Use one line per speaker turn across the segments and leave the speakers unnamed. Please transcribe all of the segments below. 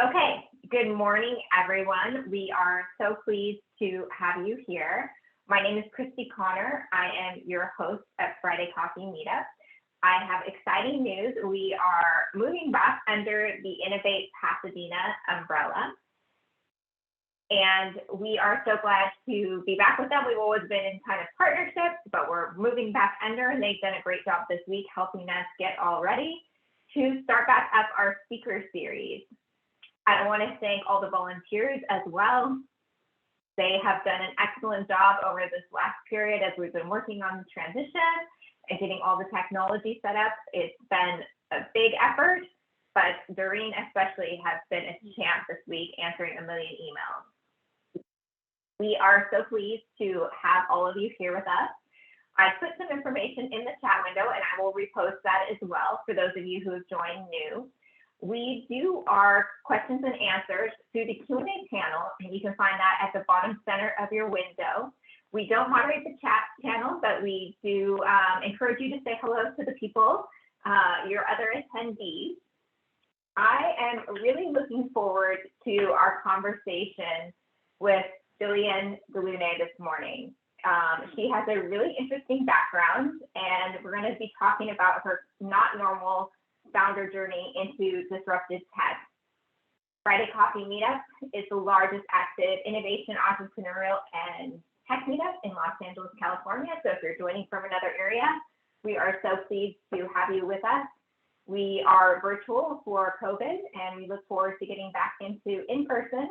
Okay, good morning, everyone. We are so pleased to have you here. My name is Christy Connor. I am your host at Friday Coffee Meetup. I have exciting news. We are moving back under the Innovate Pasadena umbrella. And we are so glad to be back with them. We've always been in kind of partnership, but we're moving back under, and they've done a great job this week helping us get all ready to start back up our speaker series. I want to thank all the volunteers as well. They have done an excellent job over this last period as we've been working on the transition and getting all the technology set up. It's been a big effort, but Doreen especially has been a champ this week answering a million emails. We are so pleased to have all of you here with us. I put some information in the chat window and I will repost that as well for those of you who have joined new. We do our questions and answers through the Q&A panel, and you can find that at the bottom center of your window. We don't moderate the chat channel, but we do encourage you to say hello to the people, your other attendees. I am really looking forward to our conversation with Gillian Delaunay this morning. She has a really interesting background, and we're going to be talking about her not normal founder journey into disruptive tech. Friday Coffee Meetup is the largest active innovation, entrepreneurial, and tech meetup in Los Angeles, California. So if you're joining from another area, we are so pleased to have you with us. We are virtual for COVID, and we look forward to getting back into in-person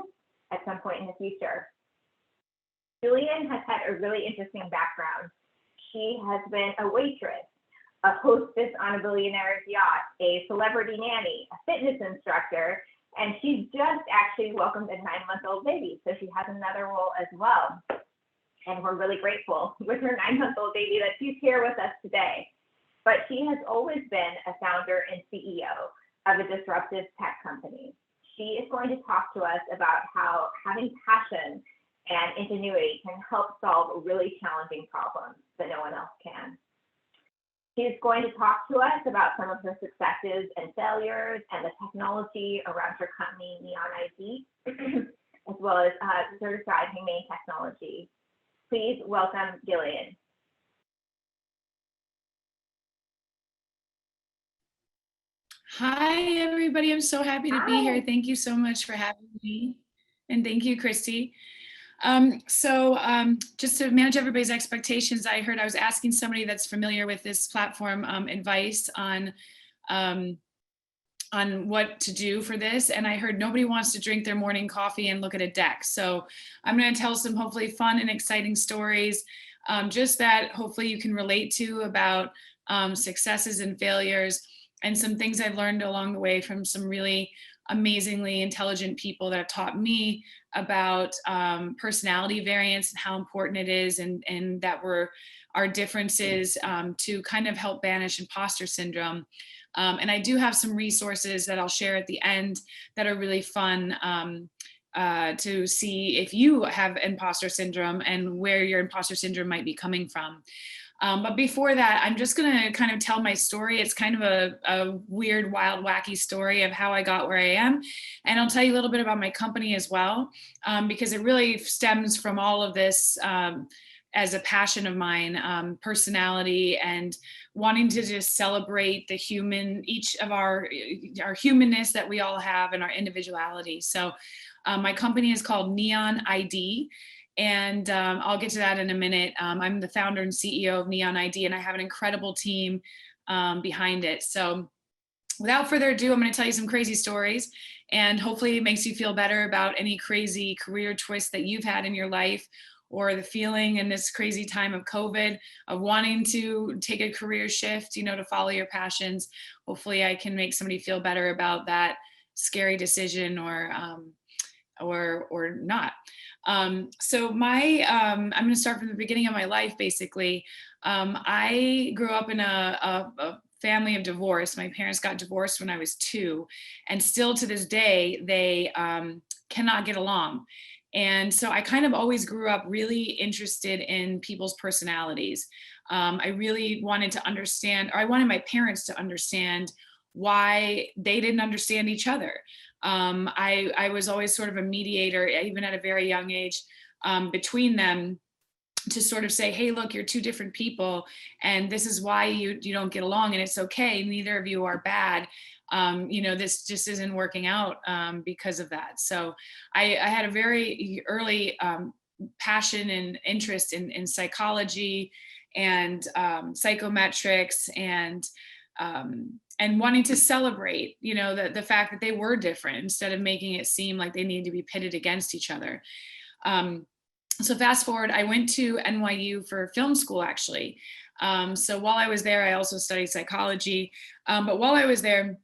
at some point in the future. Gillian has had a really interesting background. She has been a waitress, a hostess on a billionaire's yacht, a celebrity nanny, a fitness instructor, and she's just actually welcomed a 9-month-old baby, so she has another role as well. And we're really grateful with her 9-month-old baby that she's here with us today. But she has always been a founder and CEO of a disruptive tech company. She is going to talk to us about how having passion and ingenuity can help solve really challenging problems that no one else can. She's going to talk to us about some of her successes and failures and the technology around her company, Neon ID, as well as certified Humane technology. Please welcome Gillian.
Hi, everybody. I'm so happy to be here. Thank you so much for having me. And thank you, Christy. Just to manage everybody's expectations, I heard I was asking somebody that's familiar with this platform advice on what to do for this. And I heard nobody wants to drink their morning coffee and look at a deck. So I'm going to tell some hopefully fun and exciting stories, just that hopefully you can relate to about successes and failures and some things I've learned along the way from some really amazingly intelligent people that have taught me about personality variance and how important it is, and that our differences to kind of help banish imposter syndrome. And I do have some resources that I'll share at the end that are really fun to see if you have imposter syndrome and where your imposter syndrome might be coming from. But before that, I'm just going to kind of tell my story. It's kind of a weird, wild, wacky story of how I got where I am. And I'll tell you a little bit about my company as well, because it really stems from all of this as a passion of mine, personality and wanting to just celebrate the human, each of our humanness that we all have and our individuality. So my company is called Neon ID. And I'll get to that in a minute. I'm the founder and CEO of Neon ID, and I have an incredible team behind it. So without further ado, I'm going to tell you some crazy stories, and hopefully it makes you feel better about any crazy career twist that you've had in your life, or the feeling in this crazy time of COVID of wanting to take a career shift, to follow your passions. Hopefully I can make somebody feel better about that scary decision or not. So I'm going to start from the beginning of my life, basically. I grew up in a family of divorce. My parents got divorced when I was 2, and still to this day, they cannot get along. And so I kind of always grew up really interested in people's personalities. I really wanted to understand, or I wanted my parents to understand why they didn't understand each other. I was always sort of a mediator, even at a very young age, between them, to sort of say, hey, look, you're two different people, and this is why you don't get along, and it's okay. Neither of you are bad. This just isn't working out because of that. So I had a very early passion and interest in psychology and psychometrics, and wanting to celebrate, the fact that they were different, instead of making it seem like they need to be pitted against each other. So fast forward, I went to NYU for film school, actually. So while I was there, I also studied psychology. But while I was there,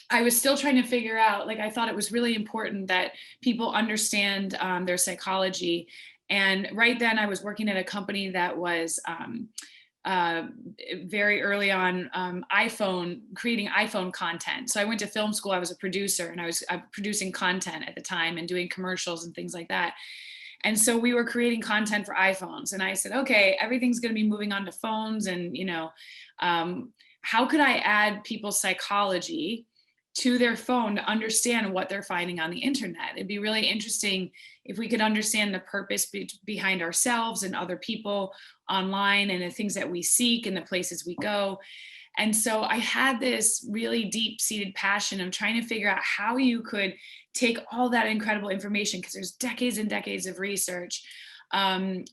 I was still trying to figure out, I thought it was really important that people understand their psychology. And right then I was working at a company that was very early on creating iPhone content. So I went to film school, I was a producer, and I was producing content at the time and doing commercials and things like that. And so we were creating content for iPhones. And I said, okay, everything's going to be moving on to phones. And, how could I add people's psychology to their phone to understand what they're finding on the internet? It'd be really interesting if we could understand the purpose behind ourselves and other people online, and the things that we seek and the places we go. And so I had this really deep-seated passion of trying to figure out how you could take all that incredible information, because there's decades and decades of research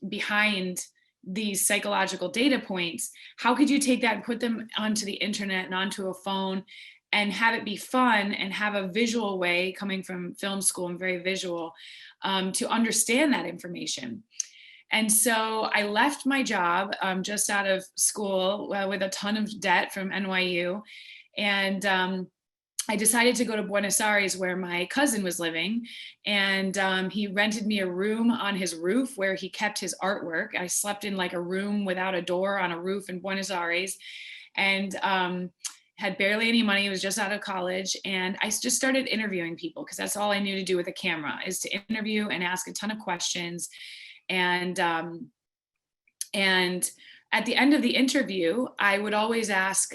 behind these psychological data points. How could you take that and put them onto the internet and onto a phone and have it be fun and have a visual way, coming from film school and very visual, to understand that information? And so I left my job just out of school with a ton of debt from NYU. And I decided to go to Buenos Aires, where my cousin was living. And he rented me a room on his roof where he kept his artwork. I slept in a room without a door on a roof in Buenos Aires, and had barely any money. I was just out of college. And I just started interviewing people, because that's all I knew to do with a camera, is to interview and ask a ton of questions. And at the end of the interview, I would always ask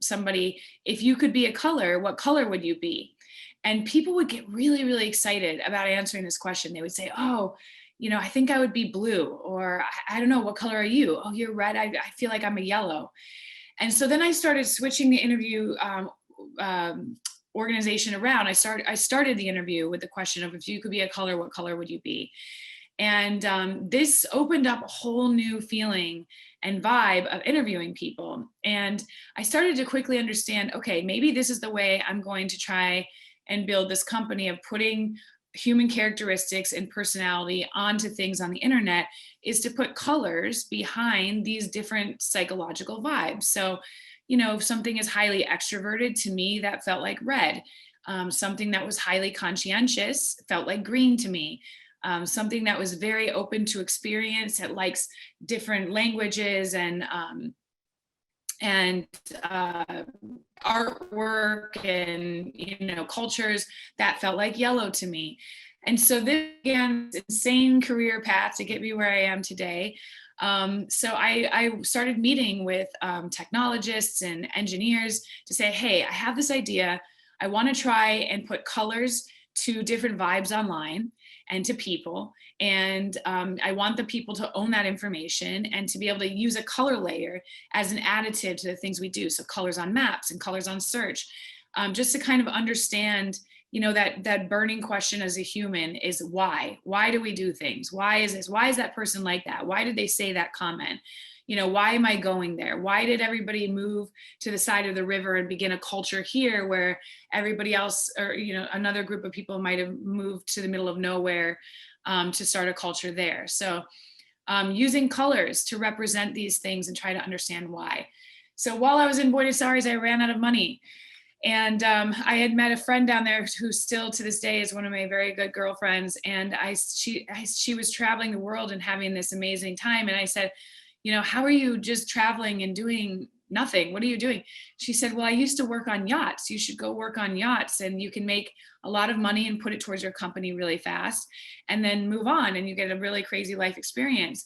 somebody, if you could be a color, what color would you be? And people would get really, really excited about answering this question. They would say, oh, I think I would be blue, or I don't know, what color are you? Oh, you're red. I feel like I'm a yellow. And so then I started switching the interview organization around. I started the interview with the question of, if you could be a color, what color would you be? And this opened up a whole new feeling and vibe of interviewing people. And I started to quickly understand, okay, maybe this is the way I'm going to try and build this company, of putting human characteristics and personality onto things on the internet, is to put colors behind these different psychological vibes. So, if something is highly extroverted, to me, that felt like red. Something that was highly conscientious felt like green to me. Something that was very open to experience, that likes different languages and artwork and cultures, that felt like yellow to me. And so this began this insane career path to get me where I am today. So I started meeting with technologists and engineers to say, hey, I have this idea. I want to try and put colors to different vibes online and to people. And I want the people to own that information and to be able to use a color layer as an additive to the things we do. So colors on maps and colors on search, just to kind of understand, that burning question as a human is why? Why do we do things? Why is this? Why is that person like that? Why did they say that comment? Why am I going there? Why did everybody move to the side of the river and begin a culture here where everybody else, or, another group of people might have moved to the middle of nowhere to start a culture there? So using colors to represent these things and try to understand why. So while I was in Buenos Aires, I ran out of money. And I had met a friend down there who still to this day is one of my very good girlfriends. And she was traveling the world and having this amazing time. And I said, how are you just traveling and doing nothing? What are you doing? She said, well, I used to work on yachts. You should go work on yachts, and you can make a lot of money and put it towards your company really fast, and then move on, and you get a really crazy life experience.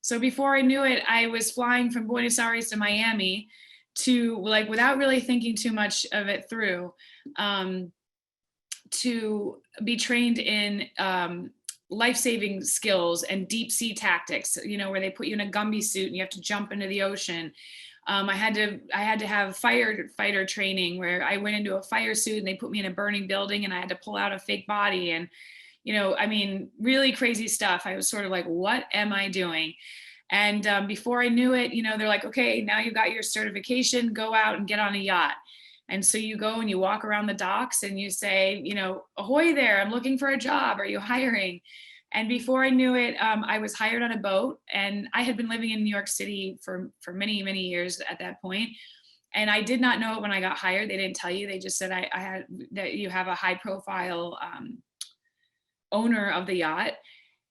So before I knew it, I was flying from Buenos Aires to Miami, to, like, without really thinking too much of it through, to be trained in life-saving skills and deep sea tactics, you know, where they put you in a Gumby suit and you have to jump into the ocean. I had to have firefighter training where I went into a fire suit and they put me in a burning building and I had to pull out a fake body. And, you know, I mean, really crazy stuff. I was sort of like, what am I doing? And before I knew it, you know, they're like, okay, now you got your certification, go out and get on a yacht. And so you go and you walk around the docks and you say, you know, ahoy there, I'm looking for a job. Are you hiring? And before I knew it, I was hired on a boat, and I had been living in New York City for many, many years at that point. And I did not know it when I got hired. They didn't tell you. They just said I had that you have a high profile owner of the yacht.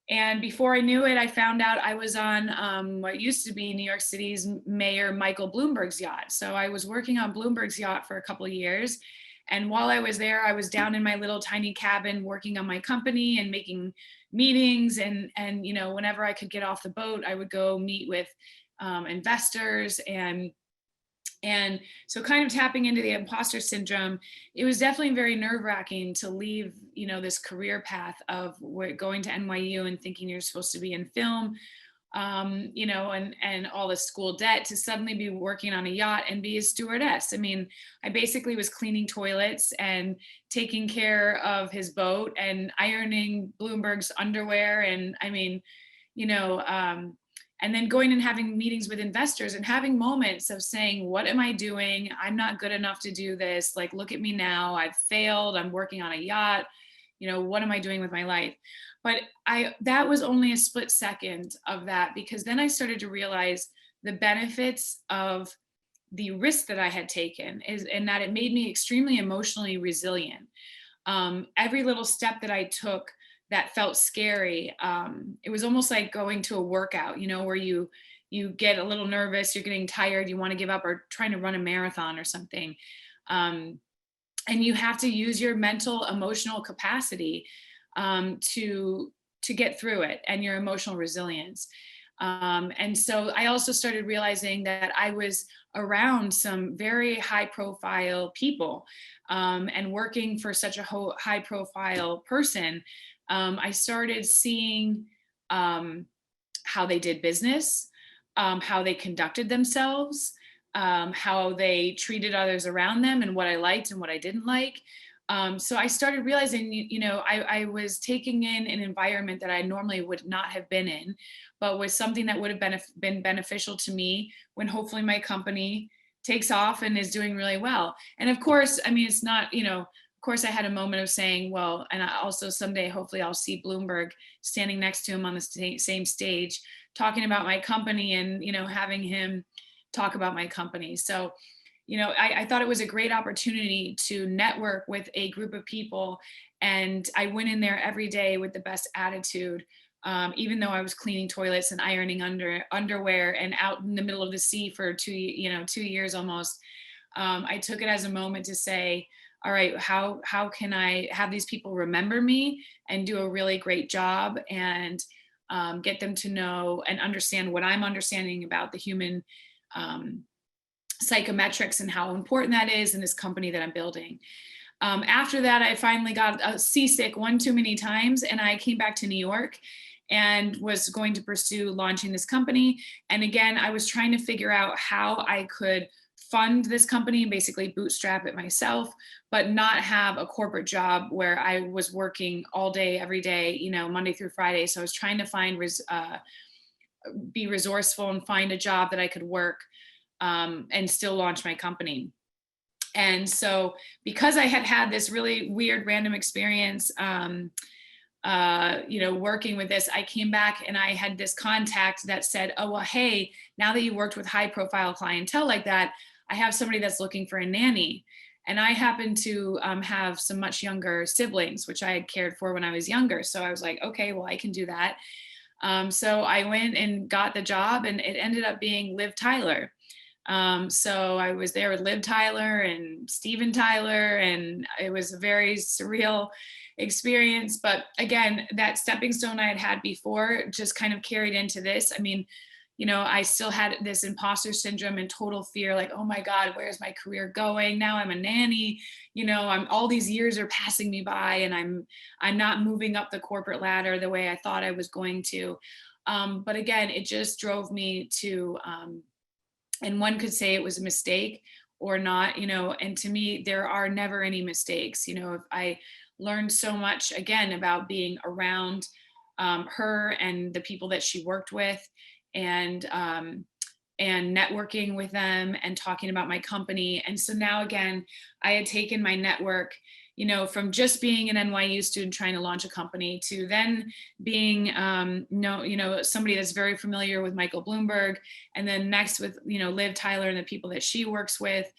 And before I knew it, I found out I was on what used to be New York City's Mayor Michael Bloomberg's yacht. So I was working on Bloomberg's yacht for a couple of years. And while I was there, I was down in my little tiny cabin working on my company and making meetings. And you know, whenever I could get off the boat, I would go meet with investors. And so kind of tapping into the imposter syndrome, it was definitely very nerve-wracking to leave, you know, this career path of going to NYU and thinking you're supposed to be in film, you know, and all the school debt, to suddenly be working on a yacht and be a stewardess. I mean, I basically was cleaning toilets and taking care of his boat and ironing Bloomberg's underwear. And I mean, you know, and then going and having meetings with investors and having moments of saying, what am I doing? I'm not good enough to do this. Like, look at me now. I've failed. I'm working on a yacht. You know, what am I doing with my life? But that was only a split second of that, because then I started to realize the benefits of the risk that I had taken and that it made me extremely emotionally resilient. Every little step that I took that felt scary. It was almost like going to a workout, you know, where you get a little nervous, you're getting tired, you want to give up, or trying to run a marathon or something. And you have to use your mental, emotional capacity to get through it, and your emotional resilience. And so I also started realizing that I was around some very high profile people, and working for such a high profile person. I started seeing how they did business, how they conducted themselves, how they treated others around them, and what I liked and what I didn't like. So I started realizing, you know, I was taking in an environment that I normally would not have been in, but was something that would have been beneficial to me when hopefully my company takes off and is doing really well. And of course, I mean, it's not, you know, of course, I had a moment of saying, well, and I also someday, hopefully I'll see Bloomberg standing next to him on the same stage, talking about my company, and, you know, having him talk about my company. So, you know, I thought it was a great opportunity to network with a group of people. And I went in there every day with the best attitude, even though I was cleaning toilets and ironing underwear and out in the middle of the sea for 2 years almost. I took it as a moment to say, all right, how can I have these people remember me and do a really great job, and get them to know and understand what I'm understanding about the human psychometrics and how important that is in this company that I'm building. After that, I finally got seasick one too many times, and I came back to New York and was going to pursue launching this company. And again, I was trying to figure out how I could fund this company and basically bootstrap it myself, but not have a corporate job where I was working all day, every day, you know, Monday through Friday. So I was trying to be resourceful and find a job that I could work and still launch my company. And so because I had this really weird random experience, you know, working with this, I came back and I had this contact that said, oh, well, hey, now that you worked with high profile clientele like that, I have somebody that's looking for a nanny. And I happen to have some much younger siblings, which I had cared for when I was younger. So I was like, okay, well, I can do that. So I went and got the job, and it ended up being Liv Tyler. So I was there with Liv Tyler and Steven Tyler, and it was a very surreal experience. But again, that stepping stone I had before just kind of carried into this. I mean, I still had this imposter syndrome and total fear, like, oh my God, where's my career going? Now I'm a nanny, all these years are passing me by, and I'm not moving up the corporate ladder the way I thought I was going to. But again, it just drove me to, and one could say it was a mistake or not, and to me, there are never any mistakes. If I learned so much, again, about being around her and the people that she worked with, and networking with them and talking about my company. And so now, again, I had taken my network, from just being an NYU student trying to launch a company to then being, somebody that's very familiar with Michael Bloomberg, and then next with, Liv Tyler and the people that she works with,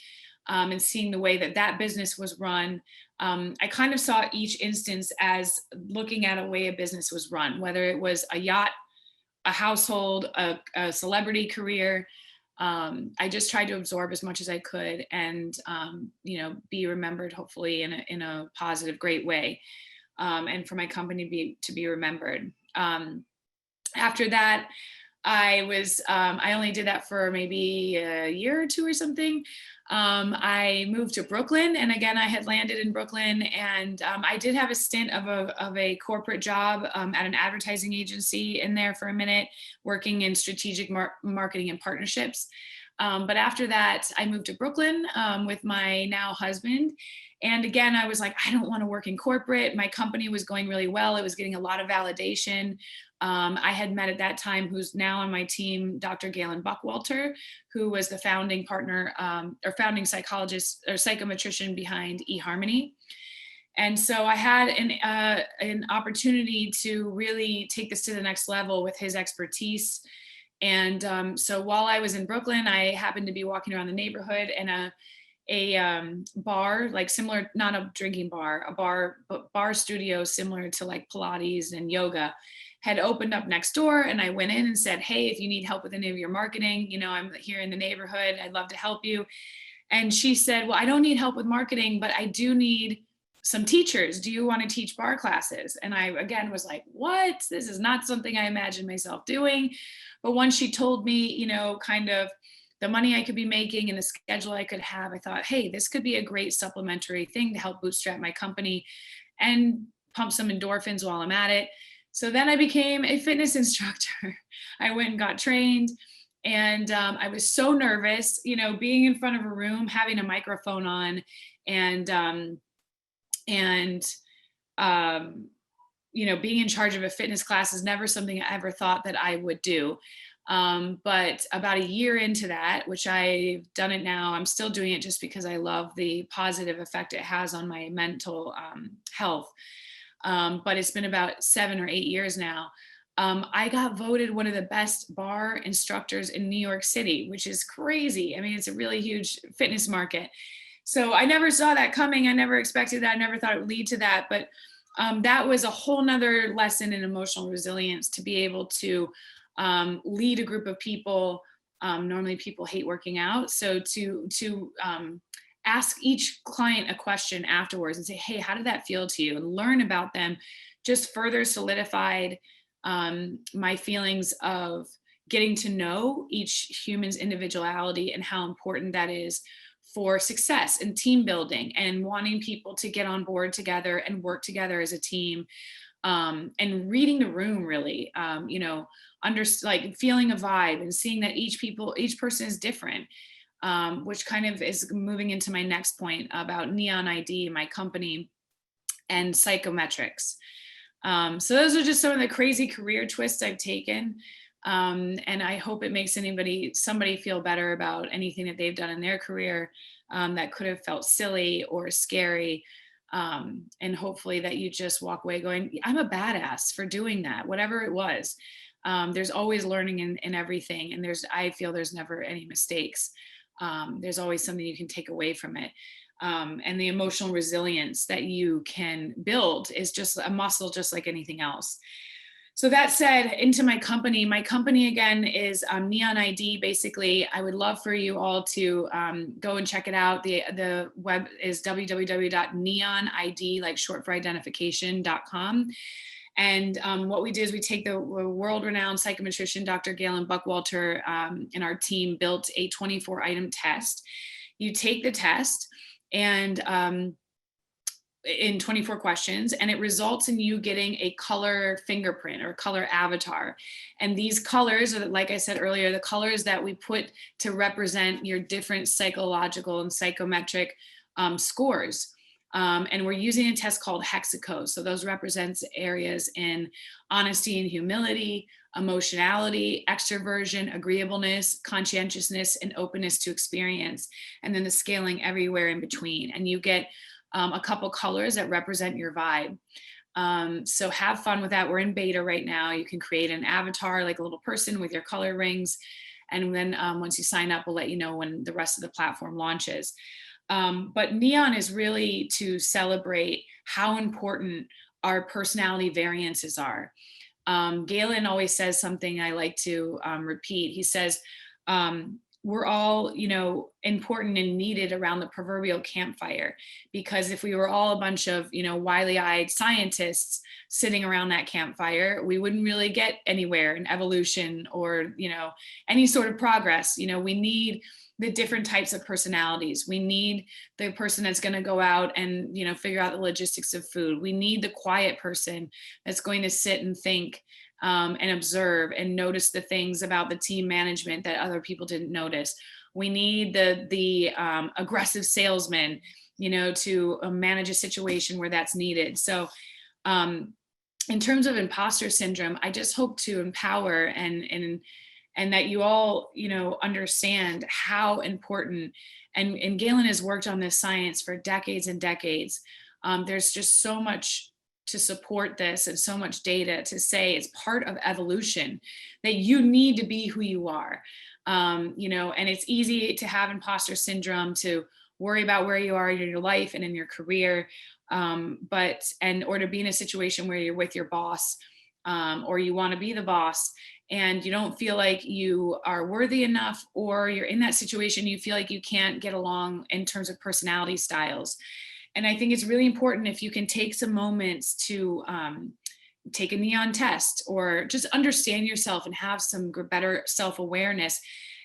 and seeing the way that business was run. I kind of saw each instance as looking at a way a business was run, whether it was a yacht, a household, a celebrity career. I just tried to absorb as much as I could, and be remembered, hopefully in a positive, great way, and for my company to be remembered. After that, I only did that for maybe a year or two or something. I moved to Brooklyn, and again, I had landed in Brooklyn, and I did have a stint of a corporate job at an advertising agency in there for a minute, working in strategic marketing and partnerships. But after that, I moved to Brooklyn with my now husband. And again, I was like, I don't want to work in corporate. My company was going really well. It was getting a lot of validation. I had met at that time, who's now on my team, Dr. Gillian, who was the founding partner or founding psychologist or psychometrician behind eHarmony. And so I had an opportunity to really take this to the next level with his expertise. And so while I was in Brooklyn, I happened to be walking around the neighborhood, and a bar, like similar, not a drinking bar, but bar studio similar to like Pilates and yoga, had opened up next door. And I went in and said, hey, if you need help with any of your marketing, I'm here in the neighborhood, I'd love to help you. And she said, well, I don't need help with marketing, but I do need some teachers. Do you want to teach bar classes? And I, again, was like, what? This is not something I imagined myself doing. But once she told me, kind of the money I could be making and the schedule I could have, I thought, hey, this could be a great supplementary thing to help bootstrap my company and pump some endorphins while I'm at it. So then I became a fitness instructor. I went and got trained, and I was so nervous, being in front of a room, having a microphone on, and being in charge of a fitness class is never something I ever thought that I would do. But about a year into that, which I've done it now, I'm still doing it just because I love the positive effect it has on my mental health. But it's been about 7 or 8 years now. I got voted one of the best bar instructors in New York City, which is crazy. I mean, it's a really huge fitness market. So I never saw that coming. I never expected that. I never thought it would lead to that. But that was a whole nother lesson in emotional resilience, to be able to lead a group of people. Normally people hate working out. So to ask each client a question afterwards and say, hey, how did that feel to you? And learn about them just further solidified my feelings of getting to know each human's individuality and how important that is for success and team building, and wanting people to get on board together and work together as a team, and reading the room really, like feeling a vibe and seeing that each person is different. Which kind of is moving into my next point about Neon ID, my company, and psychometrics. So those are just some of the crazy career twists I've taken. And I hope it makes somebody feel better about anything that they've done in their career that could have felt silly or scary. And hopefully that you just walk away going, I'm a badass for doing that, whatever it was. There's always learning in everything. And I feel there's never any mistakes. There's always something you can take away from it. And the emotional resilience that you can build is just a muscle, just like anything else. So that said, into my company again is Neon ID. Basically, I would love for you all to go and check it out. The web is www.neonid, like short for identification.com. And what we did is we take the world-renowned psychometrician, Dr. Gillian Buckwalter, and our team built a 24-item test. You take the test and in 24 questions, and it results in you getting a color fingerprint or color avatar. And these colors are, like I said earlier, the colors that we put to represent your different psychological and psychometric scores. And we're using a test called Hexaco. So those represents areas in honesty and humility, emotionality, extroversion, agreeableness, conscientiousness, and openness to experience. And then the scaling everywhere in between. And you get a couple colors that represent your vibe. So have fun with that. We're in beta right now. You can create an avatar, like a little person with your color rings. And then once you sign up, we'll let you know when the rest of the platform launches. But Neon is really to celebrate how important our personality variances are. Galen always says something I like to repeat. He says, we're all, important and needed around the proverbial campfire, because if we were all a bunch of, wily-eyed scientists sitting around that campfire, we wouldn't really get anywhere in evolution or, any sort of progress. We need the different types of personalities. We need the person that's going to go out and, figure out the logistics of food. We need the quiet person that's going to sit and think and observe and notice the things about the team management that other people didn't notice. We need the aggressive salesman, to manage a situation where that's needed. So in terms of imposter syndrome, I just hope to empower and that you all, understand how important, and Galen has worked on this science for decades and decades. There's just so much to support this and so much data to say it's part of evolution, that you need to be who you are. And it's easy to have imposter syndrome, to worry about where you are in your life and in your career, or to be in a situation where you're with your boss, or you want to be the boss and you don't feel like you are worthy enough, or you're in that situation, you feel like you can't get along in terms of personality styles. And I think it's really important if you can take some moments to take a Neon test, or just understand yourself and have some better self-awareness,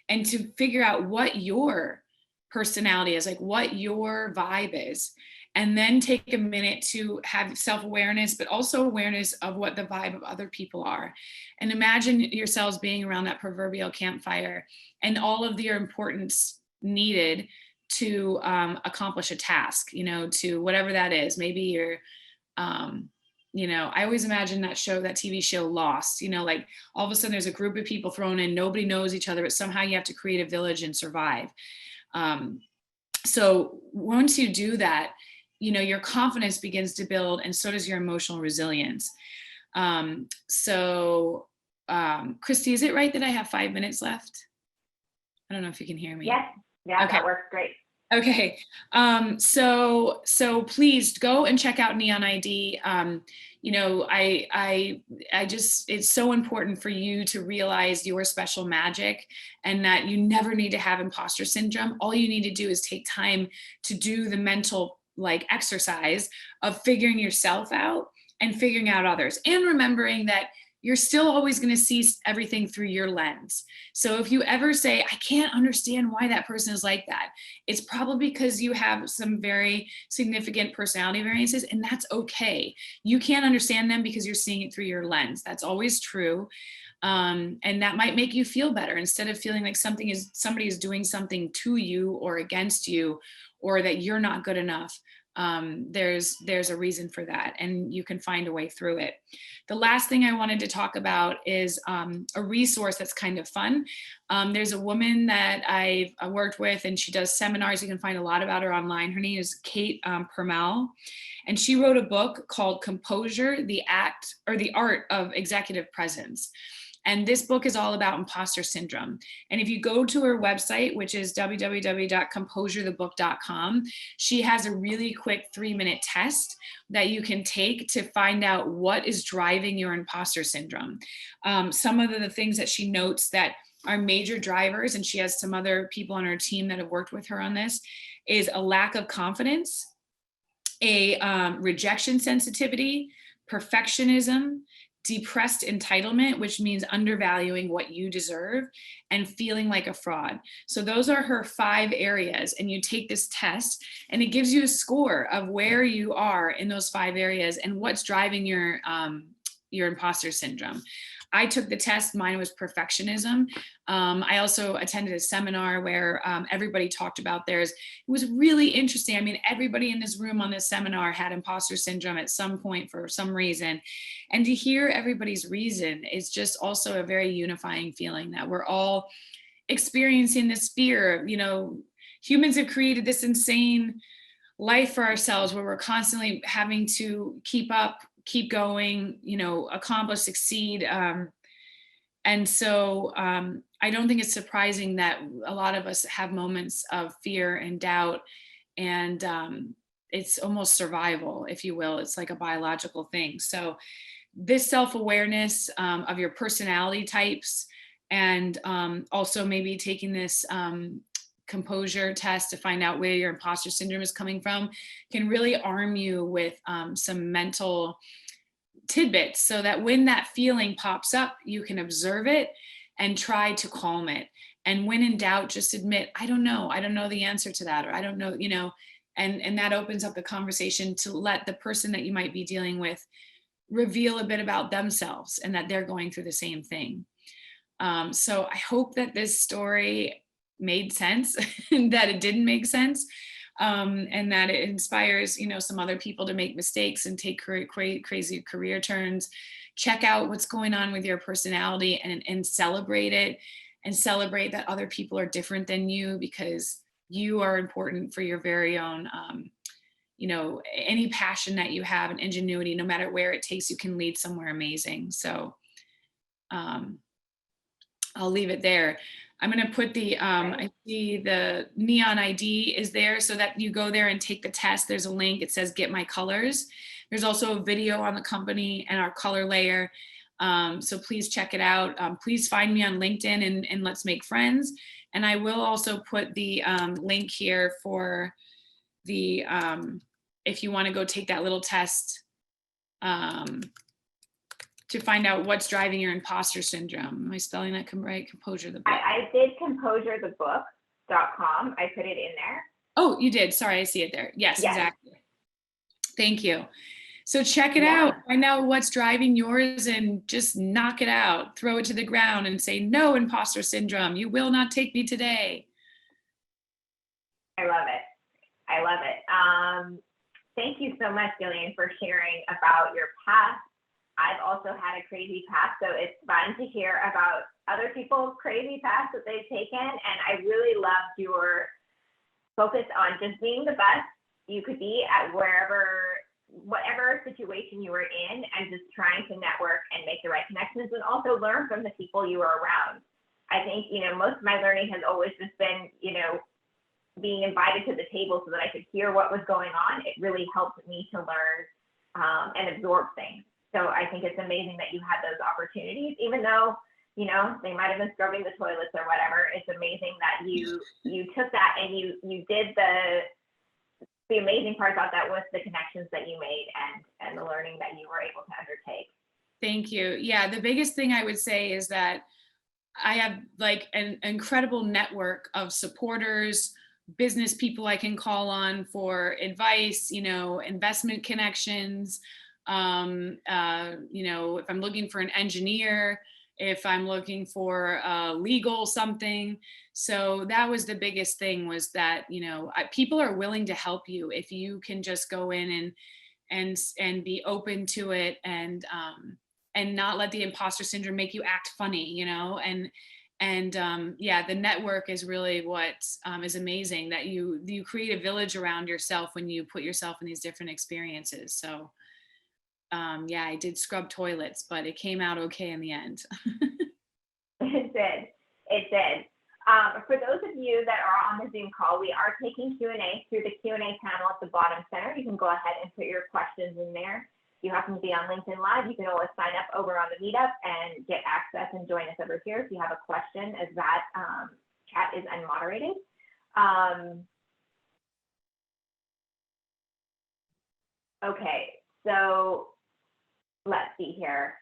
and to figure out what your personality is, like what your vibe is. And then take a minute to have self-awareness, but also awareness of what the vibe of other people are. And imagine yourselves being around that proverbial campfire and all of your importance needed to accomplish a task, to whatever that is. Maybe you're, I always imagine that TV show Lost, like all of a sudden there's a group of people thrown in, nobody knows each other, but somehow you have to create a village and survive. So once you do that, your confidence begins to build, and so does your emotional resilience. Christy, is it right that I have 5 minutes left? I don't know if you can hear me.
Yes. Yeah,
okay.
That works great.
Okay. So please go and check out Neon ID. I just, it's so important for you to realize your special magic, and that you never need to have imposter syndrome. All you need to do is take time to do the mental exercise of figuring yourself out and figuring out others, and remembering that you're still always going to see everything through your lens. So if you ever say, I can't understand why that person is like that, it's probably because you have some very significant personality variances, and that's okay. You can't understand them because you're seeing it through your lens. That's always true. And that might make you feel better, instead of feeling like somebody is doing something to you or against you, or that you're not good enough. There's a reason for that, and you can find a way through it. The last thing I wanted to talk about is a resource that's kind of fun. There's a woman that I've worked with, and she does seminars. You can find a lot about her online. Her name is Kate Permel, and she wrote a book called Composure, the Art of Executive Presence. And this book is all about imposter syndrome. And if you go to her website, which is www.composurethebook.com, she has a really quick 3-minute test that you can take to find out what is driving your imposter syndrome. Some of the things that she notes that are major drivers, and she has some other people on her team that have worked with her on this, is a lack of confidence, a rejection sensitivity, perfectionism, depressed entitlement, which means undervaluing what you deserve, and feeling like a fraud. So those are her 5 areas. And you take this test and it gives you a score of where you are in those 5 areas and what's driving your imposter syndrome. I took the test. Mine was perfectionism. I also attended a seminar where everybody talked about theirs. It was really interesting. I mean, everybody in this room on this seminar had imposter syndrome at some point for some reason. And to hear everybody's reason is just also a very unifying feeling that we're all experiencing this fear. You know, humans have created this insane life for ourselves where we're constantly having to keep up, keep going, you know, accomplish, succeed. And so I don't think it's surprising that a lot of us have moments of fear and doubt, and it's almost survival, if you will. It's like a biological thing. So this self-awareness of your personality types, and also maybe taking this composure test to find out where your imposter syndrome is coming from, can really arm you with some mental tidbits so that when that feeling pops up, you can observe it and try to calm it. And when in doubt, just admit, I don't know the answer to that, or I don't know, you know, and that opens up the conversation to let the person that you might be dealing with reveal a bit about themselves and that they're going through the same thing. So I hope that this story made sense and that it didn't make sense. And that it inspires, you know, some other people to make mistakes and take crazy career turns. Check out what's going on with your personality and celebrate it, and celebrate that other people are different than you, because you are important for your very own, you know, any passion that you have and ingenuity, no matter where it takes you, can lead somewhere amazing. So I'll leave it there. I'm going to put the, I see the neon ID is there so that you go there and take the test. There's a link. It says, get my colors. There's also a video on the company and our color layer. So please check it out. Please find me on LinkedIn and let's make friends. And I will also put the link here for the, if you want to go take that little test, to find out what's driving your imposter syndrome. Am I spelling that right? Composure the book.
I did composerthebook.com. I put it in there.
Oh, you did. Sorry, I see it there. Yes. Exactly. Thank you. So check it out. Find out what's driving yours and just knock it out. Throw it to the ground and say, no, imposter syndrome. You will not take me today.
I love it. I love it. Thank you so much, Gillian, for sharing about your past. I've also had a crazy past, so it's fun to hear about other people's crazy past that they've taken. And I really loved your focus on just being the best you could be at whatever situation you were in, and just trying to network and make the right connections, and also learn from the people you are around. I think, you know, most of my learning has always just been, you know, being invited to the table so that I could hear what was going on. It really helped me to learn and absorb things. So I think it's amazing that you had those opportunities, even though, you know, they might have been scrubbing the toilets or whatever. It's amazing that you took that and you did the amazing part about that was the connections that you made and the learning that you were able to undertake.
Thank you. Yeah, the biggest thing I would say is that I have like an incredible network of supporters, business people I can call on for advice, you know, investment connections. You know, if I'm looking for an engineer, if I'm looking for legal something. So that was the biggest thing, was that, you know, people are willing to help you if you can just go in and be open to it, and not let the imposter syndrome make you act funny, you know, and yeah, the network is really what is amazing, that you create a village around yourself when you put yourself in these different experiences. So yeah, I did scrub toilets, but it came out okay in the end.
It did. For those of you that are on the Zoom call, we are taking Q&A through the Q&A panel at the bottom center. You can go ahead and put your questions in there. If you happen to be on LinkedIn Live, you can always sign up over on the Meetup and get access and join us over here if you have a question, as that chat is unmoderated. Okay, so let's see here.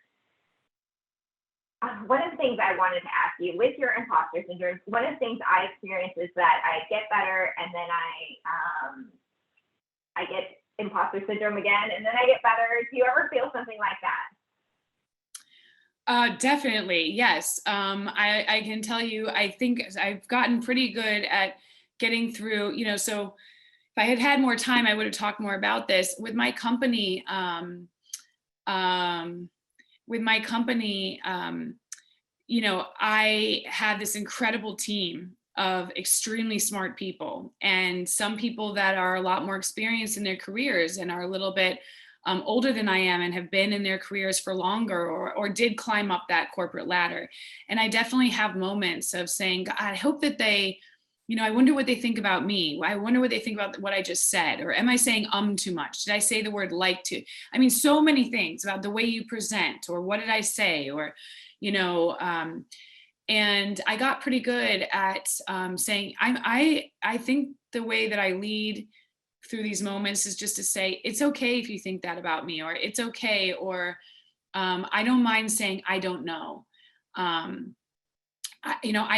One of the things I wanted to ask you with your imposter syndrome, one of the things I experience is that I get better and then I get imposter syndrome again and then I get better. Do you ever feel something like that?
Definitely, yes. I can tell you, I think I've gotten pretty good at getting through, so if I had had more time, I would have talked more about this. With my company, I have this incredible team of extremely smart people, and some people that are a lot more experienced in their careers and are a little bit older than I am and have been in their careers for longer or did climb up that corporate ladder. And I definitely have moments of saying, God, I hope that they, I wonder what they think about me. I wonder what they think about what I just said. Or am I saying too much? Did I say the word like to? I mean, so many things about the way you present, or what did I say? Or, and I got pretty good at saying, I think the way that I lead through these moments is just to say, it's okay if you think that about me, or it's okay, or I don't mind saying, I don't know. I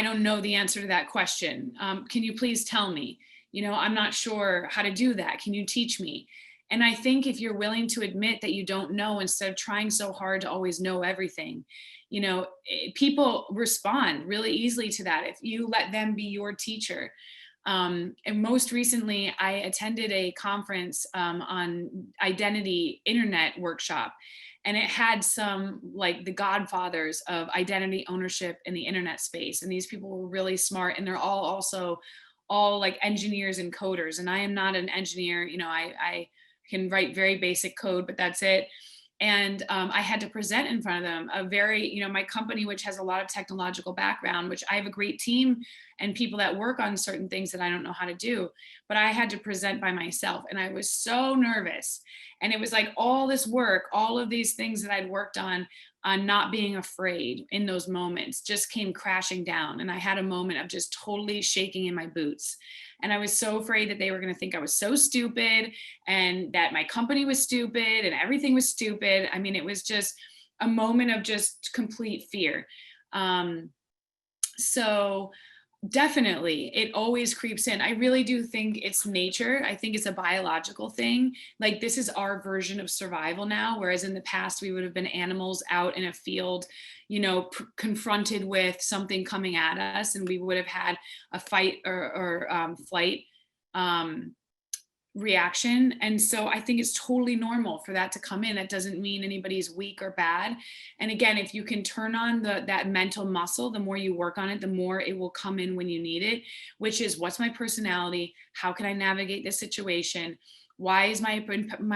don't know the answer to that question. Can you please tell me? I'm not sure how to do that. Can you teach me? And I think if you're willing to admit that you don't know, instead of trying so hard to always know everything, people respond really easily to that if you let them be your teacher. And most recently, I attended a conference on identity internet workshop, and it had some like the godfathers of identity ownership in the internet space. And these people were really smart, and they're also all like engineers and coders. And I am not an engineer, I can write very basic code, but that's it. And I had to present in front of them a very, my company, which has a lot of technological background, which I have a great team and people that work on certain things that I don't know how to do, but I had to present by myself. And I was so nervous. And it was like all this work, all of these things that I'd worked on not being afraid in those moments just came crashing down. And I had a moment of just totally shaking in my boots. And I was so afraid that they were going to think I was so stupid and that my company was stupid and everything was stupid. I mean, it was just a moment of just complete fear. So definitely, it always creeps in. I really do think it's nature. I think it's a biological thing. Like, this is our version of survival now, whereas in the past we would have been animals out in a field, confronted with something coming at us, and we would have had a fight or flight reaction. And so I think it's totally normal for that to come in. That doesn't mean anybody's weak or bad. And again, if you can turn on that mental muscle, the more you work on it, the more it will come in when you need it, which is, what's my personality? How can I navigate this situation? Why is my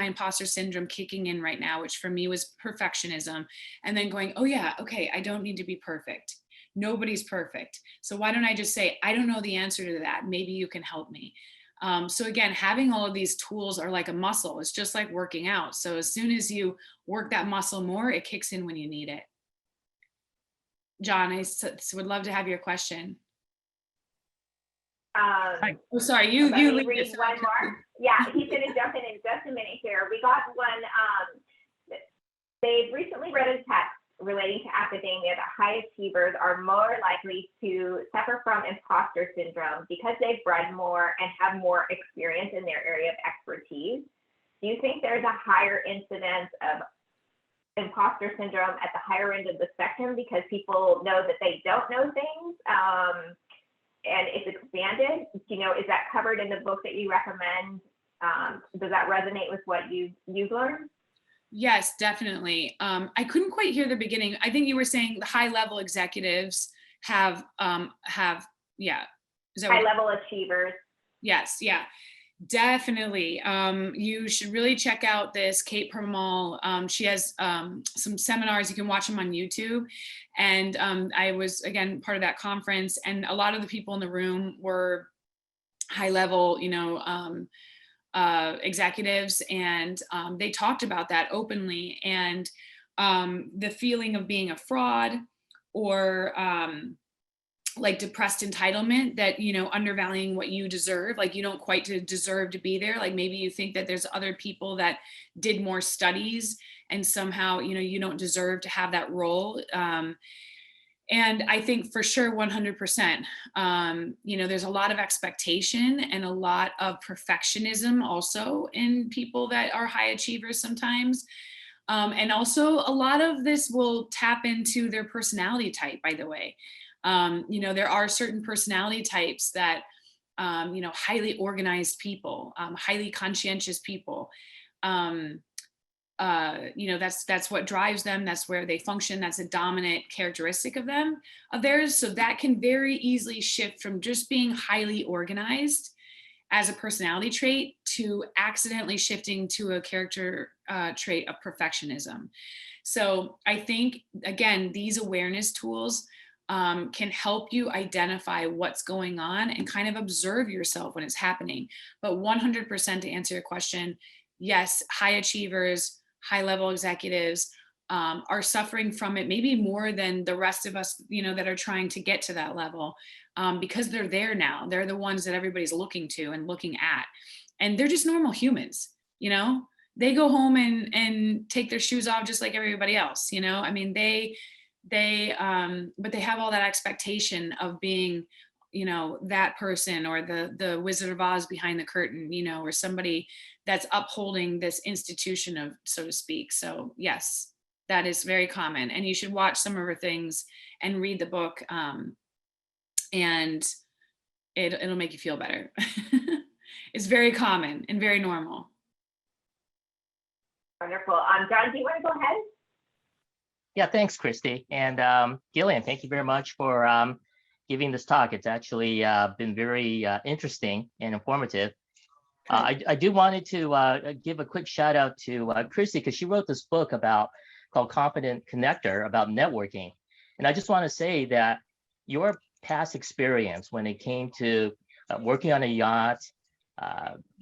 imposter syndrome kicking in right now? Which for me was perfectionism. And then going, oh yeah, okay, I don't need to be perfect. Nobody's perfect. So why don't I just say, I don't know the answer to that. Maybe you can help me. So again, having all of these tools are like a muscle. It's just like working out. So as soon as you work that muscle more, it kicks in when you need it. John, I would love to have your question. Oh, sorry, you
read one more. Yeah, he's going to jump in just a minute here. We got one. They've recently read a text relating to academia that high achievers are more likely to suffer from imposter syndrome because they've read more and have more experience in their area of expertise. Do you think there's a higher incidence of imposter syndrome at the higher end of the spectrum because people know that they don't know things and it's expanded? Is that covered in the book that you recommend? Does that resonate with what you've learned?
Yes, definitely. I couldn't quite hear the beginning. I think you were saying the high level executives have yeah. Is that
high level achievers?
Yes, yeah, definitely. You should really check out this Kate Permal. She has some seminars. You can watch them on YouTube. And I was, again, part of that conference, and a lot of the people in the room were high level, executives, and they talked about that openly, and the feeling of being a fraud or like depressed entitlement, that, you know, undervaluing what you deserve, like you don't quite deserve to be there. Like maybe you think that there's other people that did more studies and somehow, you know, you don't deserve to have that role. And I think for sure, 100%, you know, there's a lot of expectation and a lot of perfectionism also in people that are high achievers sometimes. And also a lot of this will tap into their personality type, by the way. You know, there are certain personality types that, you know, highly organized people, highly conscientious people, you know, that's what drives them. That's where they function. That's a dominant characteristic of them, of theirs. So that can very easily shift from just being highly organized as a personality trait to accidentally shifting to a character trait of perfectionism. So I think, again, these awareness tools can help you identify what's going on and kind of observe yourself when it's happening. But 100% to answer your question, yes, high achievers, high level executives are suffering from it maybe more than the rest of us, you know, that are trying to get to that level, because they're there now. They're the ones that everybody's looking to and looking at, and they're just normal humans, you know. They go home and take their shoes off just like everybody else, you know. I mean, but they have all that expectation of being, you know, that person, or the Wizard of Oz behind the curtain, you know, or somebody that's upholding this institution of, so to speak. So yes, that is very common, and you should watch some of her things and read the book, and it'll make you feel better. It's very common and very normal.
Wonderful. John, do you want to go ahead?
Yeah, thanks, Christy. And Gillian, thank you very much for giving this talk. It's actually been very interesting and informative. I do wanted to give a quick shout out to Christy, because she wrote this book called Confident Connector, about networking. And I just want to say that your past experience when it came to working on a yacht,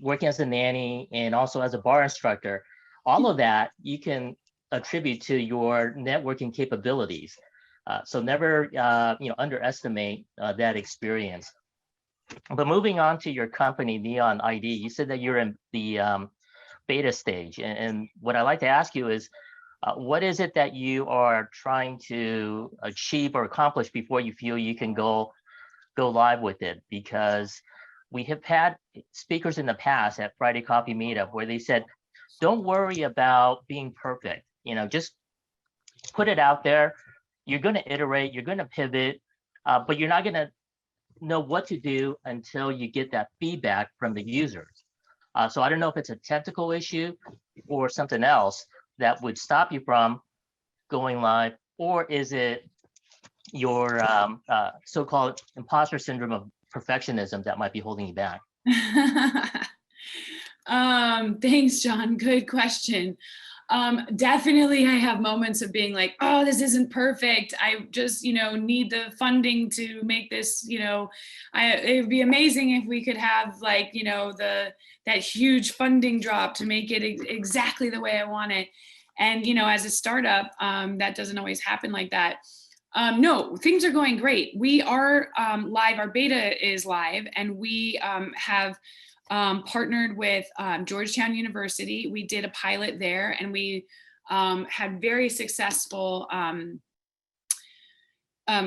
working as a nanny, and also as a bar instructor, all of that you can attribute to your networking capabilities. So never underestimate that experience. But moving on to your company, Neon ID, you said that you're in the beta stage. And what I'd like to ask you is, what is it that you are trying to achieve or accomplish before you feel you can go live with it? Because we have had speakers in the past at Friday Coffee Meetup where they said, don't worry about being perfect. You know, just put it out there. You're going to iterate, you're going to pivot, but you're not going to know what to do until you get that feedback from the users. So I don't know if it's a technical issue or something else that would stop you from going live, or is it your so-called imposter syndrome of perfectionism that might be holding you back?
Thanks, John. Good question. Definitely I have moments of being like, oh, this isn't perfect. I just, you know, need the funding to make this, you know, it would be amazing if we could have, like, you know, that huge funding drop to make it exactly the way I want it. And, you know, as a startup, that doesn't always happen like that. No, things are going great. We are live. Our beta is live, and we have partnered with Georgetown University. We did a pilot there, and we had very successful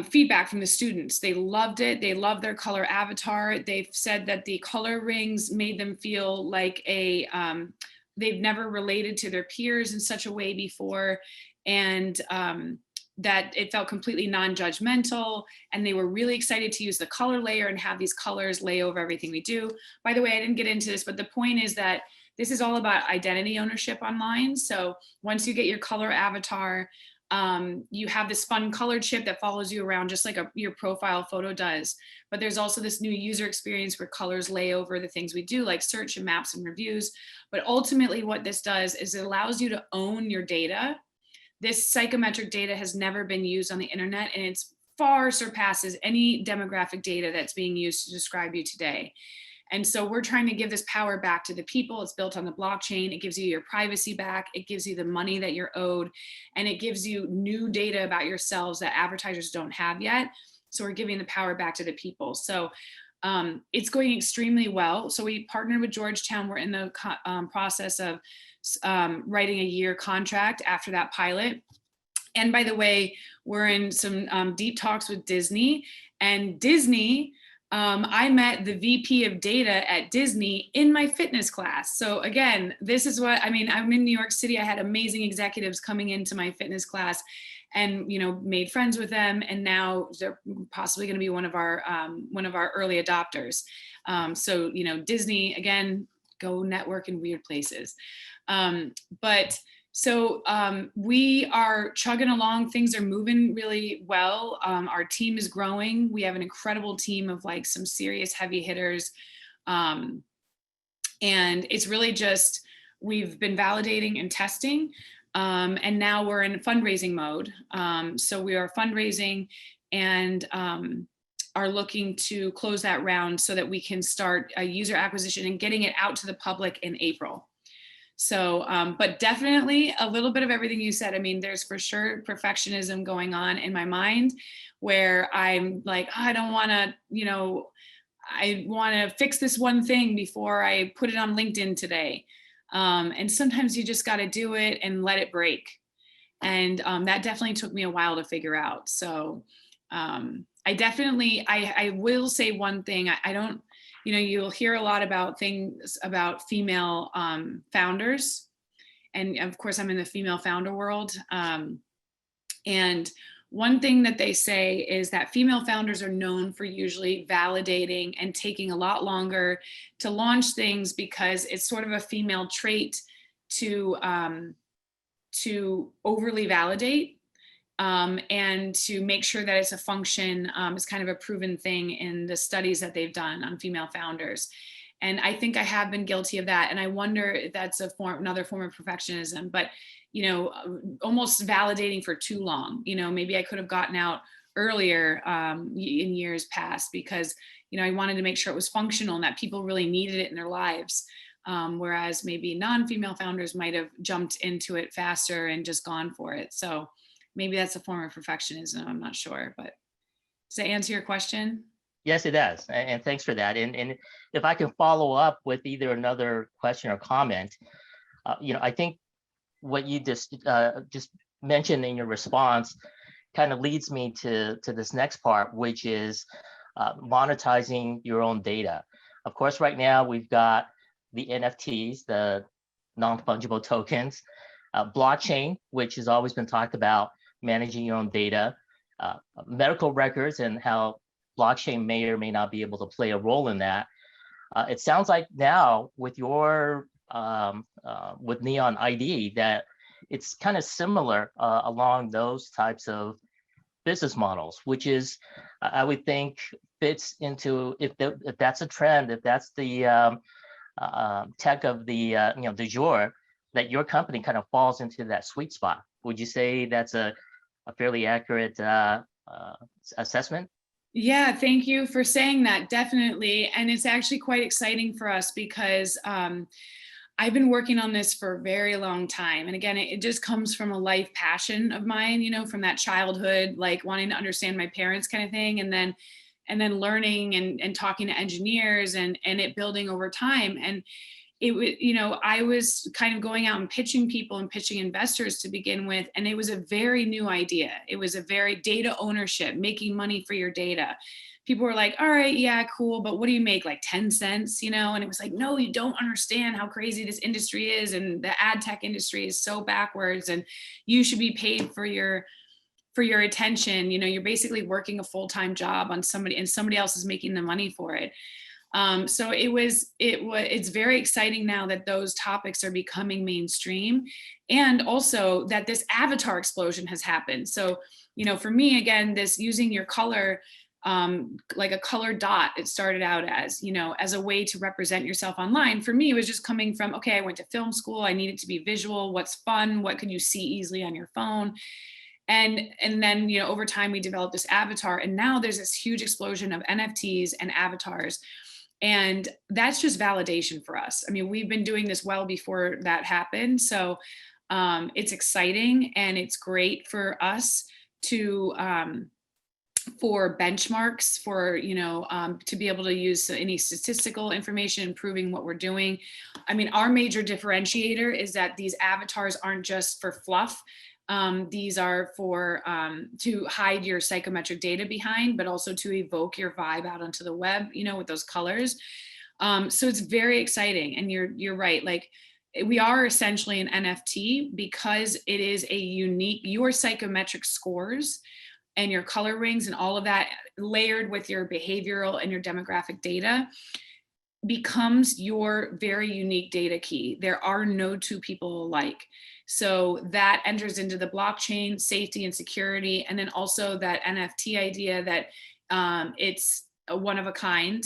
feedback from the students. They loved it. They loved their color avatar. They've said that the color rings made them feel like they've never related to their peers in such a way before, and that it felt completely non-judgmental, and they were really excited to use the color layer and have these colors lay over everything we do. By the way, I didn't get into this, but the point is that this is all about identity ownership online. So once you get your color avatar, you have this fun color chip that follows you around just like your profile photo does. But there's also this new user experience where colors lay over the things we do, like search and maps and reviews. But ultimately what this does is it allows you to own your data. This psychometric data has never been used on the internet, and it's far surpasses any demographic data that's being used to describe you today. And so we're trying to give this power back to the people. It's built on the blockchain. It gives you your privacy back. It gives you the money that you're owed, and it gives you new data about yourselves that advertisers don't have yet. So we're giving the power back to the people. So it's going extremely well. So we partnered with Georgetown. We're in the process of writing a year contract after that pilot. And by the way, we're in some deep talks with Disney. And Disney, I met the VP of data at Disney in my fitness class. So again, this is what, I mean, I'm in New York City. I had amazing executives coming into my fitness class and, you know, made friends with them. And now they're possibly going to be one of our early adopters. So, you know, Disney, again, go network in weird places. So we are chugging along. Things are moving really well. Our team is growing. We have an incredible team of like some serious heavy hitters. And it's really just, we've been validating and testing. And now we're in fundraising mode. So we are fundraising and are looking to close that round so that we can start a user acquisition and getting it out to the public in April. So, but definitely a little bit of everything you said. I mean, there's for sure perfectionism going on in my mind where I'm like, oh, I don't want to, you know, I want to fix this one thing before I put it on LinkedIn today. And sometimes you just got to do it and let it break. And that definitely took me a while to figure out. So I will say one thing. I don't, you know, you'll hear a lot about things about female founders. And of course, I'm in the female founder world. And one thing that they say is that female founders are known for usually validating and taking a lot longer to launch things because it's sort of a female trait to overly validate. And to make sure that it's a function is kind of a proven thing in the studies that they've done on female founders. And I think I have been guilty of that. And I wonder if that's another form of perfectionism, but, you know, almost validating for too long. You know, maybe I could have gotten out earlier in years past because, you know, I wanted to make sure it was functional and that people really needed it in their lives. Whereas maybe non-female founders might have jumped into it faster and just gone for it. So maybe that's a form of perfectionism. I'm not sure, but does that answer your question?
Yes, it does. And thanks for that. And if I can follow up with either another question or comment, you know, I think what you just mentioned in your response kind of leads me to this next part, which is monetizing your own data. Of course, right now we've got the NFTs, the non-fungible tokens, blockchain, which has always been talked about, managing your own data, medical records and how blockchain may or may not be able to play a role in that. It sounds like now with your with Neon ID that it's kind of similar along those types of business models, which is I would think fits into if that's a trend, if that's the tech of the you know, du jour, that your company kind of falls into that sweet spot. Would you say that's a fairly accurate assessment?
Yeah, thank you for saying that. Definitely. And it's actually quite exciting for us because I've been working on this for a very long time. And again, it just comes from a life passion of mine, you know, from that childhood, like wanting to understand my parents kind of thing. And then learning and talking to engineers and it building over time. And it was, you know, I was kind of going out and pitching people and pitching investors to begin with. And it was a very new idea. It was a very data ownership, making money for your data. People were like, all right, yeah, cool. But what do you make, like 10 cents, you know? And it was like, no, you don't understand how crazy this industry is. And the ad tech industry is so backwards and you should be paid for your attention. You know, you're basically working a full-time job on somebody and somebody else is making the money for it. So it's very exciting now that those topics are becoming mainstream and also that this avatar explosion has happened. So, you know, for me, again, this using your color, like a color dot, it started out as, you know, as a way to represent yourself online. For me, it was just coming from, okay, I went to film school. I needed to be visual. What's fun? What could you see easily on your phone? And then, you know, over time we developed this avatar and now there's this huge explosion of NFTs and avatars. And that's just validation for us. I mean, we've been doing this well before that happened. So it's exciting and it's great for us to for benchmarks, for, to be able to use any statistical information and proving what we're doing. I mean, our major differentiator is that these avatars aren't just for fluff. These are for to hide your psychometric data behind, but also to evoke your vibe out onto the web, with those colors. So it's very exciting. And you're right. Like, we are essentially an NFT because it is a unique, your psychometric scores and your color rings and all of that layered with your behavioral and your demographic data becomes your very unique data key. There are no two people alike. So that enters into the blockchain safety and security. And then also that NFT idea that it's a one of a kind,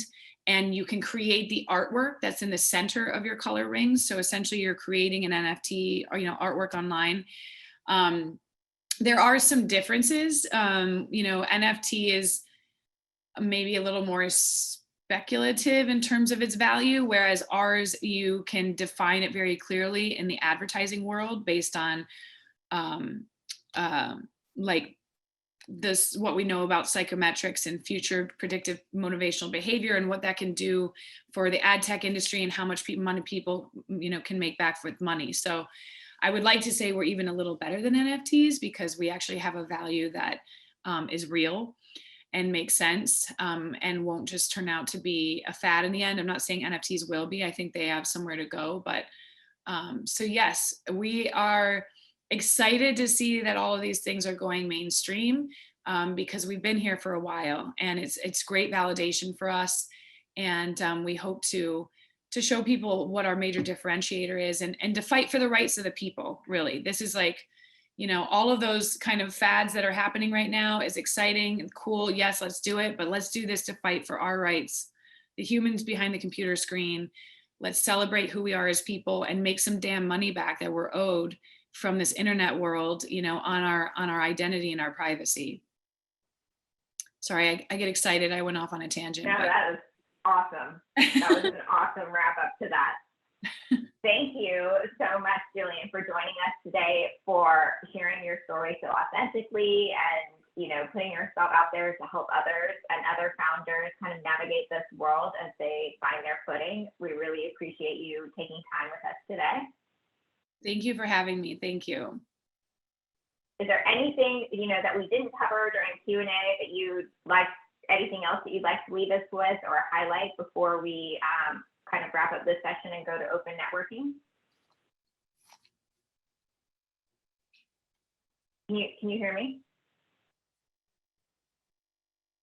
and you can create the artwork that's in the center of your color rings. So essentially you're creating an NFT or, artwork online. There are some differences. NFT is maybe a little more speculative in terms of its value, whereas ours, you can define it very clearly in the advertising world based on what we know about psychometrics and future predictive motivational behavior and what that can do for the ad tech industry and how much people can make back with money. So I would like to say we're even a little better than NFTs because we actually have a value that is real and makes sense, and won't just turn out to be a fad in the end. I'm not saying NFTs will be. I think they have somewhere to go. But so yes, we are excited to see that all of these things are going mainstream, because we've been here for a while, and it's great validation for us. And we hope to show people what our major differentiator is, and to fight for the rights of the people. Really, this is like, all of those kind of fads that are happening right now is exciting and cool. Yes, let's do it, but let's do this to fight for our rights, the humans behind the computer screen. Let's celebrate who we are as people and make some damn money back that we're owed from this internet world, on our identity and our privacy. Sorry, I get excited. I went off on a tangent.
No, that was awesome. That was an awesome wrap up to that. Thank you so much, Gillian, for joining us today, for sharing your story so authentically and, putting yourself out there to help others and other founders kind of navigate this world as they find their footing. We really appreciate you taking time with us today.
Thank you for having me. Thank you.
Is there anything, that we didn't cover during Q&A that you'd like, anything else that you'd like to leave us with or highlight before we kind of wrap up this session and go to open networking? Can you hear me?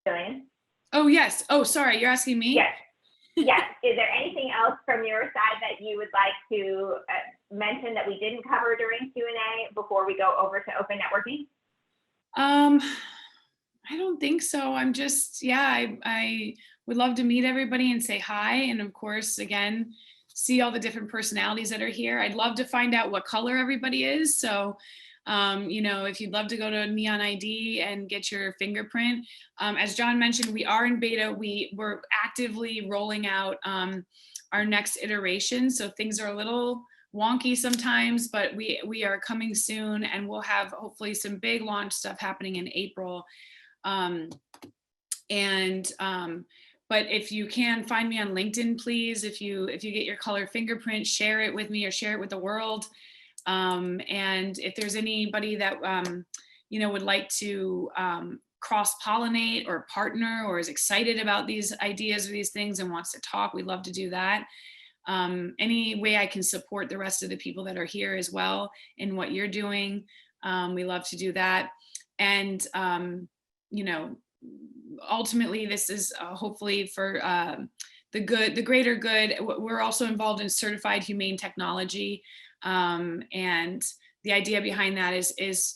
Gillian?
Oh, yes. Oh, sorry. You're asking me?
Yes. Yes. Is there anything else from your side that you would like to mention that we didn't cover during Q&A before we go over to open networking?
I don't think so. I'm just, I would love to meet everybody and say hi. And of course, again, see all the different personalities that are here. I'd love to find out what color everybody is. So, if you'd love to go to Neon ID and get your fingerprint, as John mentioned, we are in beta. We're actively rolling out our next iteration. So things are a little wonky sometimes, but we are coming soon, and we'll have hopefully some big launch stuff happening in April. But if you can find me on LinkedIn, please, if you get your color fingerprint, share it with me or share it with the world. And if there's anybody that, would like to cross-pollinate or partner or is excited about these ideas or these things and wants to talk, we'd love to do that. Any way I can support the rest of the people that are here as well in what you're doing, we love to do that. And, ultimately this is hopefully for the greater good. We're also involved in certified humane technology. And the idea behind that is,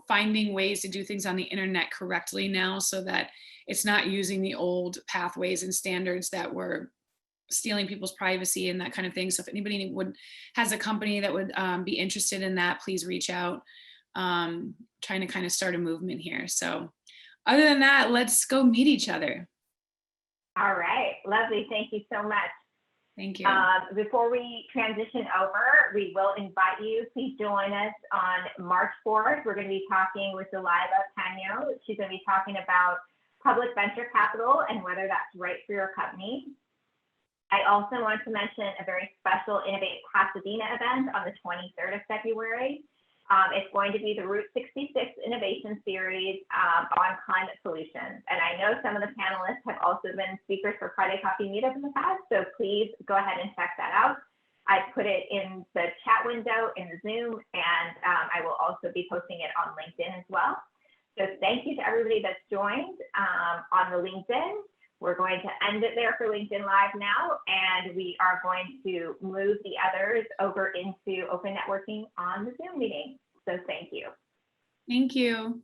finding ways to do things on the internet correctly now so that it's not using the old pathways and standards that were stealing people's privacy and that kind of thing. So if anybody has a company that would be interested in that, please reach out. Trying to kind of start a movement here. So other than that, let's go meet each other.
All right. Lovely. Thank you so much.
Thank you.
Before we transition over, we will invite you. Please join us on March 4th. We're going to be talking with Delilah Panyo. She's going to be talking about public venture capital and whether that's right for your company. I also want to mention a very special Innovate Pasadena event on the 23rd of February. It's going to be the Route 66 Innovation Series on climate solutions. And I know some of the panelists have also been speakers for Friday Coffee Meetup in the past, so please go ahead and check that out. I put it in the chat window in the Zoom, and I will also be posting it on LinkedIn as well. So thank you to everybody that's joined on the LinkedIn. We're going to end it there for LinkedIn Live now, and we are going to move the others over into open networking on the Zoom meeting. So thank you.
Thank you.